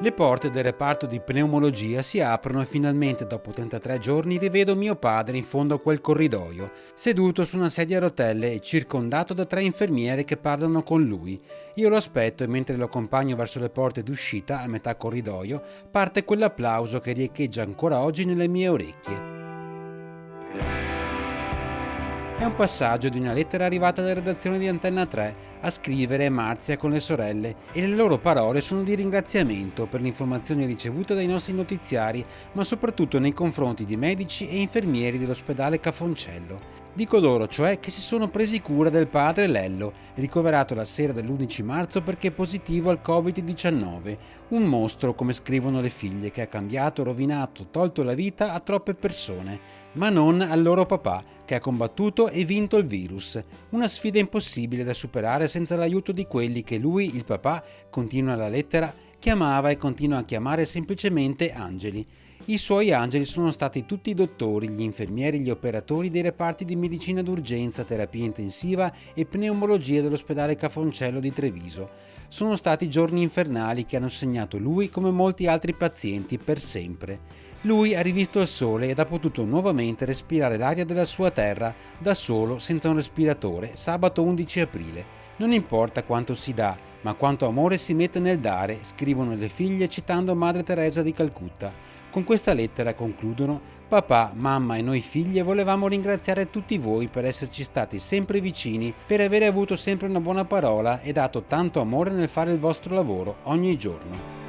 Le porte del reparto di pneumologia si aprono e finalmente dopo 33 giorni rivedo mio padre in fondo a quel corridoio, seduto su una sedia a rotelle e circondato da 3 infermiere che parlano con lui. Io lo aspetto e mentre lo accompagno verso le porte d'uscita a metà corridoio parte quell'applauso che riecheggia ancora oggi nelle mie orecchie. È un passaggio di una lettera arrivata dalla redazione di Antenna 3 a scrivere Marzia con le sorelle e le loro parole sono di ringraziamento per le informazioni ricevute dai nostri notiziari, ma soprattutto nei confronti di medici e infermieri dell'ospedale Cafoncello. Dico loro cioè che si sono presi cura del padre Lello, ricoverato la sera dell'11 marzo perché positivo al Covid-19, un mostro come scrivono le figlie che ha cambiato, rovinato, tolto la vita a troppe persone, ma non al loro papà che ha combattuto e vinto il virus, una sfida impossibile da superare senza l'aiuto di quelli che lui, il papà, continua la lettera, chiamava e continua a chiamare semplicemente angeli. I suoi angeli sono stati tutti i dottori, gli infermieri, gli operatori dei reparti di medicina d'urgenza, terapia intensiva e pneumologia dell'ospedale Cafoncello di Treviso. Sono stati giorni infernali che hanno segnato lui come molti altri pazienti per sempre. Lui ha rivisto il sole ed ha potuto nuovamente respirare l'aria della sua terra da solo, senza un respiratore, sabato 11 aprile. Non importa quanto si dà, ma quanto amore si mette nel dare, scrivono le figlie citando Madre Teresa di Calcutta. Con questa lettera concludono: papà, mamma e noi figlie volevamo ringraziare tutti voi per esserci stati sempre vicini, per aver avuto sempre una buona parola e dato tanto amore nel fare il vostro lavoro ogni giorno.